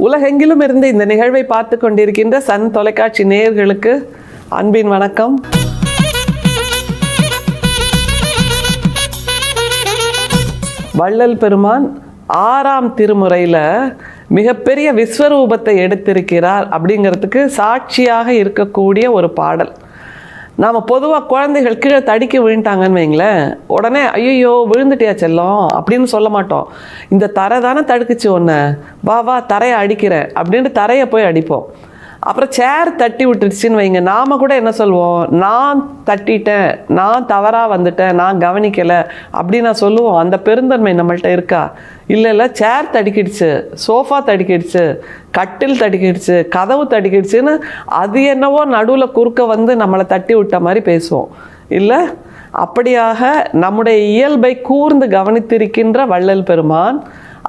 உலகெங்கிலும் இருந்து இந்த நிகழ்வை பார்த்து கொண்டிருக்கின்ற சன் தொலைக்காட்சி நேயர்களுக்கு அன்பின் வணக்கம். வள்ளல் பெருமான் 6ஆம் திருமுறையில் மிகப்பெரிய விஸ்வரூபத்தை எடுத்திருக்கிறார் அப்படிங்கிறதுக்கு சாட்சியாக இருக்கக்கூடிய ஒரு பாடல். நாம் பொதுவாக குழந்தைகள் கீழே தடிக்க விழுந்துட்டாங்கன்னு வைங்களேன், உடனே ஐயோ விழுந்துட்டியா செல்லம் அப்படின்னு சொல்ல மாட்டோம். இந்த தரை தானே தடுக்குச்சு ஒன்று, வா தரையை அடிக்கிறேன் அப்படின்ட்டு தரையை போய் அடிப்போம். அப்புறம் சேர் தட்டி விட்டுருச்சுன்னு வைங்க, நாம் கூட என்ன சொல்லுவோம், நான் தட்டிட்டேன், நான் தவறாக வந்துட்டேன், நான் கவனிக்கலை அப்படி நான் சொல்லுவோம். அந்த பெருந்தன்மை நம்மள்கிட்ட இருக்கா? இல்லை சேர் தடிக்கிடுச்சு, சோஃபா தடிக்கிடுச்சு, கட்டில் தடிக்கிடுச்சு, கதவு தடிக்கிடுச்சுன்னு அது என்னவோ நடுவில் குறுக்க வந்து நம்மளை தட்டி விட்ட மாதிரி பேசுவோம். இல்லை, அப்படியாக நம்முடைய இயல்பை கூர்ந்து கவனித்திருக்கின்ற வள்ளல் பெருமான்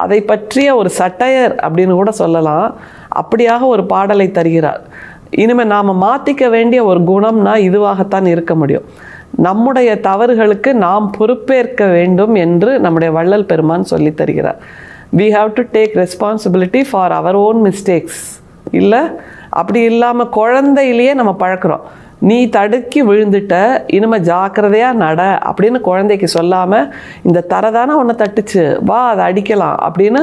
அதை பற்றிய ஒரு சட்டையர் அப்படின்னு கூட சொல்லலாம். அப்படியாக ஒரு பாடலை தருகிறார். இனிமேல் நாம் மாற்றிக்க வேண்டிய ஒரு குணம்னா இதுவாகத்தான் இருக்க முடியும். நம்முடைய தவறுகளுக்கு நாம் பொறுப்பேற்க வேண்டும் என்று நம்முடைய வள்ளல் பெருமான் சொல்லி தருகிறார். we have to take responsibility for our own mistakes. இல்லை, அப்படி இல்லாமல் குழந்தையிலேயே நம்ம பழக்கிறோம். நீ தடுக்கி விழுந்துட்ட, இனிமேல் ஜாக்கிரதையாக நட அப்படின்னு குழந்தைக்கு சொல்லாமல், இந்த தரை தானே உன்னை தட்டுச்சு, வா அதை அடிக்கலாம் அப்படின்னு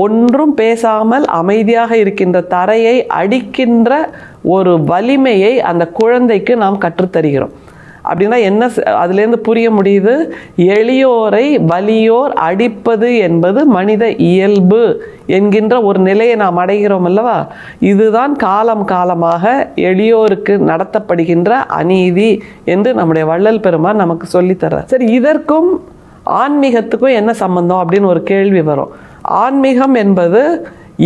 ஒன்றும் பேசாமல் அமைதியாக இருக்கின்ற தரையை அடிக்கின்ற ஒரு வலிமையை அந்த குழந்தைக்கு நாம் கற்றுத்தருகிறோம். அப்படின்னா என்ன அதுலேருந்து புரிய முடியுது? எளியோரை வலியோர் அடிப்பது என்பது மனித இயல்பு என்கின்ற ஒரு நிலையை நாம் அடைகிறோம் அல்லவா? இதுதான் காலமாக எளியோருக்கு நடத்தப்படுகின்ற அநீதி என்று நம்முடைய வள்ளல் பெருமான் நமக்கு சொல்லித்தர்றார். சரி, இதற்கும் ஆன்மீகத்துக்கும் என்ன சம்பந்தம் அப்படின்னு ஒரு கேள்வி வரும். ஆன்மீகம் என்பது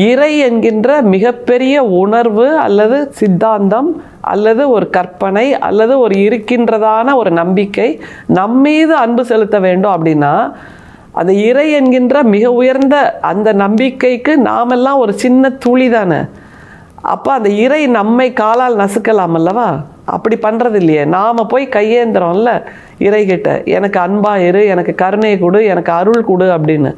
இறை என்கின்ற மிகப்பெரிய உணர்வு அல்லது சித்தாந்தம் அல்லது ஒரு கற்பனை அல்லது ஒரு இருக்கின்றதான ஒரு நம்பிக்கை, நம்மீது அன்பு செலுத்த வேண்டும். அப்படின்னா அந்த இறை என்கின்ற மிக உயர்ந்த அந்த நம்பிக்கைக்கு நாமெல்லாம் ஒரு சின்ன துளி தானே. அப்போ அந்த இறை நம்மை காலால் நசுக்கலாம் அல்லவா? அப்படி பண்ணுறது இல்லையே. நாம் போய் கையேந்திரம்ல இறைகிட்ட, எனக்கு அன்பாயிரு, எனக்கு கருணை கொடு, எனக்கு அருள் கொடு அப்படின்னு.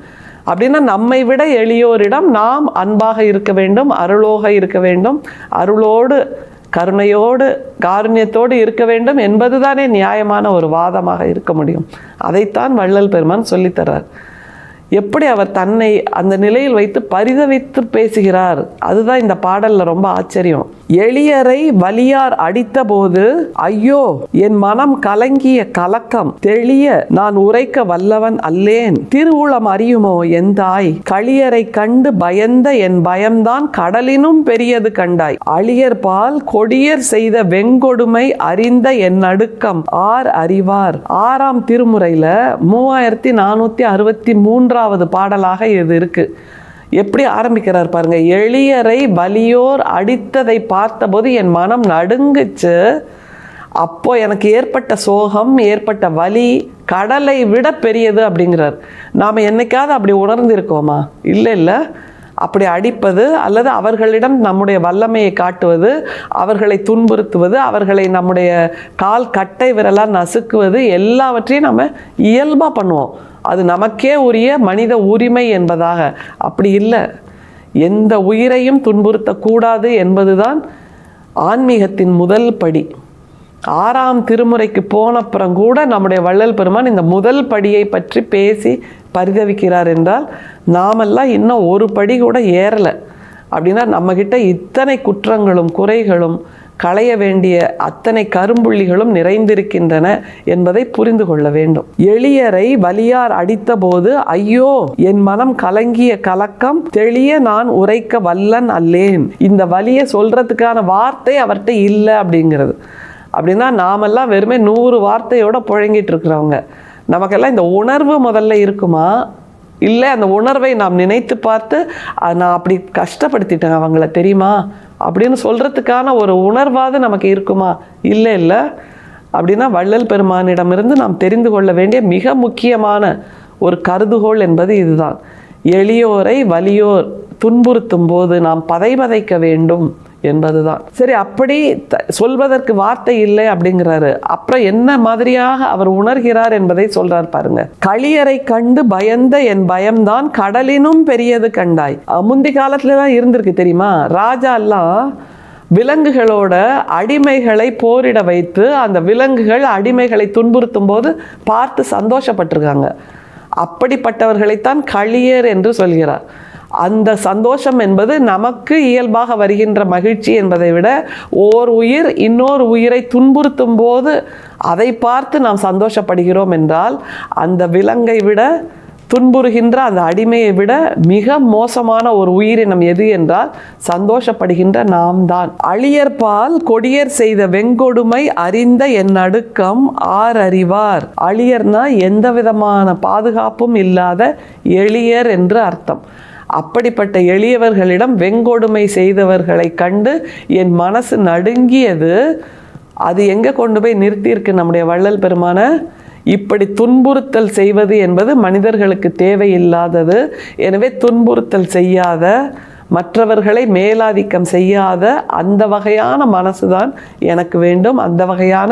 அப்படின்னா நம்மை விட எளியோரிடம் நாம் அன்பாக இருக்க வேண்டும், அருளோக இருக்க வேண்டும், அருளோடு கருணையோடு காருண்யத்தோடு இருக்க வேண்டும் என்பதுதானே நியாயமான ஒரு வாதமாக இருக்க முடியும். அதைத்தான் வள்ளல் பெருமான் சொல்லித்தரார். எப்படி அவர் தன்னை அந்த நிலையில் வைத்து பரிதவித்து பேசுகிறார், அதுதான் இந்த பாடல்ல ரொம்ப ஆச்சரியம். எளியரை வலியார் அடித்த போது ஐயோ என் மனம் கலங்கிய கலக்கம் தெளிய நான் உரைக்க வல்லவன் அல்லேன், திருவுளம் அறியுமோ எந்தாய், களியரை கண்டு பயந்த என் பயம்தான் கடலினும் பெரியது கண்டாய், அழியர் பால் கொடியர் செய்த வெங்கொடுமை அறிந்த என் நடுக்கம் ஆர் அறிவார். 6ஆம் திருமுறையில 3463வது பாடலாக இது இருக்கு. எப்படி ஆரம்பிக்கிறார் பாருங்க. எளியரை வலியோர் அடித்ததை பார்த்தபோது என் மனம் நடுங்குச்சு, அப்போ எனக்கு ஏற்பட்ட சோகம், ஏற்பட்ட வலி கடலை விட பெரியது அப்படிங்கிறார். நாம் என்னைக்காவது அப்படி உணர்ந்திருக்கோமா? இல்லை. அப்படி அடிப்பது அல்லது அவர்களிடம் நம்முடைய வல்லமையை காட்டுவது, அவர்களை துன்புறுத்துவது, அவர்களை நம்முடைய கால் கட்டை விரலால் நசுக்குவது எல்லாவற்றையும் நம்ம இயல்பாக பண்ணுவோம். அது நமக்கே உரிய மனித உரிமை என்பதாக. அப்படி இல்லை, எந்த உயிரையும் துன்புறுத்தக்கூடாது என்பதுதான் ஆன்மீகத்தின் முதல் படி. 6ஆம் திருமுறைக்கு போனப்புறம் கூட நம்முடைய வள்ளல் பெருமான் இந்த முதல் படியை பற்றி பேசி பரிதவிக்கிறார் என்றால் நாமெல்லாம் இன்னும் ஒரு படி கூட ஏறலை. அப்படின்னா நம்மக்கிட்ட இத்தனை குற்றங்களும் குறைகளும் களைய வேண்டிய அத்தனை கரும்புள்ளிகளும் நிறைந்திருக்கின்றன என்பதை புரிந்து கொள்ள வேண்டும். எளியரை வலியார் அடித்த போது ஐயோ என் மனம் கலங்கிய கலக்கம் தெளிய நான் உரைக்க வல்லன் அல்லேன். இந்த வலியை சொல்றதுக்கான வார்த்தை அவர்கிட்ட இல்லை அப்படிங்கிறது. அப்படின்னா நாமெல்லாம் வெறுமே 100 வார்த்தையோட புழங்கிட்டு இருக்கிறவங்க. நமக்கெல்லாம் இந்த உணர்வு முதல்ல இருக்குமா? இல்லை, அந்த உணர்வை நாம் நினைத்து பார்த்து நான் அப்படி கஷ்டப்படுத்திட்டேன் அவங்கள தெரியுமா அப்படின்னு சொல்கிறதுக்கான ஒரு உணர்வாது நமக்கு இருக்குமா? இல்லை. அப்படின்னா வள்ளல் பெருமானிடமிருந்து நாம் தெரிந்து கொள்ள வேண்டிய மிக முக்கியமான ஒரு கருதுகோள் என்பது இதுதான். எளியோரை வலியோர் துன்புறுத்தும் போது நாம் பதைபதைக்க வேண்டும் என்பதுதான். சரி, அப்படி சொல்வதற்கு வார்த்தை இல்லை அப்படிங்கிறாரு. அப்புறம் என்ன மாதிரியாக அவர் உணர்கிறார் என்பதை சொல்றார் பாருங்க. களியரை கண்டு பயந்த என் பயம்தான் கடலினும் பெரியது கண்டாய். முந்தி காலத்துல தான் இருந்திருக்கு தெரியுமா? ராஜா எல்லாம் விலங்குகளோட அடிமைகளை போரிட வைத்து அந்த விலங்குகள் அடிமைகளை துன்புறுத்தும் போது பார்த்து சந்தோஷப்பட்டிருக்காங்க. அப்படிப்பட்டவர்களைத்தான் களியர் என்று சொல்கிறார். அந்த சந்தோஷம் என்பது நமக்கு இயல்பாக வருகின்ற மகிழ்ச்சி என்பதை விட ஓர் உயிர் இன்னொரு உயிரை துன்புறுத்தும் போது அதை பார்த்து நாம் சந்தோஷப்படுகிறோம் என்றால், அந்த விலங்கை விட துன்புறுகின்ற அந்த அடிமையை விட மிக மோசமான ஒரு உயிரினம் எது என்றால் சந்தோஷப்படுகின்ற நாம் தான். அழியற்பால் கொடியர் செய்த வெங்கொடுமை அறிந்த என் நடுக்கம் ஆர் அறிவார். அழியர்னா எந்த விதமான பாதுகாப்பும் இல்லாத எளியர் என்று அர்த்தம். அப்படிப்பட்ட எளியவர்களிடம் வெங்கொடுமை செய்தவர்களை கண்டு என் மனசு நடுங்கியது. அது எங்கே கொண்டு போய் நிறுத்தியிருக்கு நம்முடைய வள்ளல் பெருமான? இப்படி துன்புறுத்தல் செய்வது என்பது மனிதர்களுக்கு தேவையில்லாதது. எனவே துன்புறுத்தல் செய்யாத, மற்றவர்களை மேலாதிக்கம் செய்யாத அந்த வகையான மனசு தான் எனக்கு வேண்டும், அந்த வகையான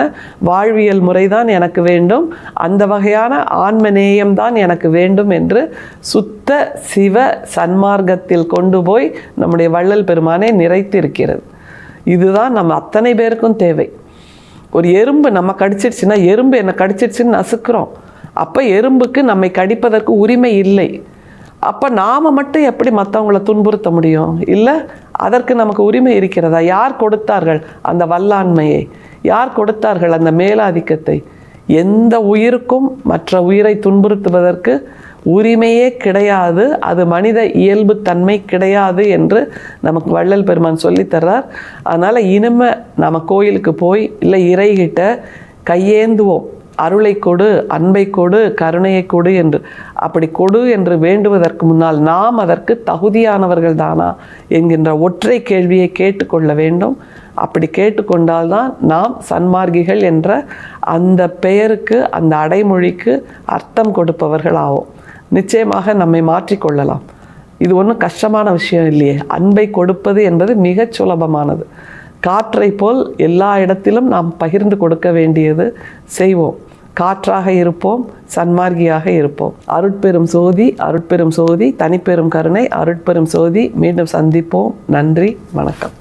வாழ்வியல் முறைதான் எனக்கு வேண்டும், அந்த வகையான ஆன்மநேயம் தான் எனக்கு வேண்டும் என்று சுத்த சிவ சன்மார்க்கத்தில் கொண்டு போய் நம்முடைய வள்ளல் பெருமானை நிறைத்திருக்கிறது. இதுதான் நம்ம அத்தனை பேருக்கும் தேவை. ஒரு எறும்பு நம்ம கடிச்சிடுச்சுன்னா, எறும்பு என்னை கடிச்சிடுச்சுன்னு நசுக்கிறோம். அப்போ எறும்புக்கு நம்மை கடிப்பதற்கு உரிமை இல்லை. அப்போ நாம் மட்டும் எப்படி மற்றவங்களை துன்புறுத்த முடியும்? இல்லை, அதற்கு நமக்கு உரிமை இருக்கிறதா? யார் கொடுத்தார்கள் அந்த வல்லாண்மையை? யார் கொடுத்தார்கள் அந்த மேலாதிக்கத்தை? எந்த உயிருக்கும் மற்ற உயிரை துன்புறுத்துவதற்கு உரிமையே கிடையாது. அது மனித இயல்பு தன்மை கிடையாது என்று நமக்கு வள்ளல் பெருமான் சொல்லித்தர்றார். அதனால் இனிமே நம்ம கோயிலுக்கு போய் இல்லை இறைகிட்ட கையேந்துவோம், அருளை கொடு, அன்பை கொடு, கருணையை கொடு என்று. அப்படி கொடு என்று வேண்டுவதற்கு முன்னால் நாம் அதற்கு தகுதியானவர்கள் தானா என்கின்ற ஒற்றை கேள்வியை கேட்டுக்கொள்ள வேண்டும். அப்படி கேட்டுக்கொண்டால்தான் நாம் சன்மார்க்கிகள் என்ற அந்த பெயருக்கு, அந்த அடைமொழிக்கு அர்த்தம் கொடுப்பவர்கள் ஆவோம். நிச்சயமாக நம்மை மாற்றிக்கொள்ளலாம். இது ஒன்றும் கஷ்டமான விஷயம் இல்லையே. அன்பை கொடுப்பது என்பது மிகச் சுலபமானது. காற்றை போல் எல்லா இடத்திலும் நாம் பகிர்ந்து கொடுக்க வேண்டியது செய்வோம். காற்றாக இருப்போம், சன்மார்க்கியாக இருப்போம். அருட்பெரும் சோதி, அருட்பெரும் சோதி, தனிப்பெரும் கருணை, அருட்பெரும் சோதி. மீண்டும் சந்திப்போம். நன்றி, வணக்கம்.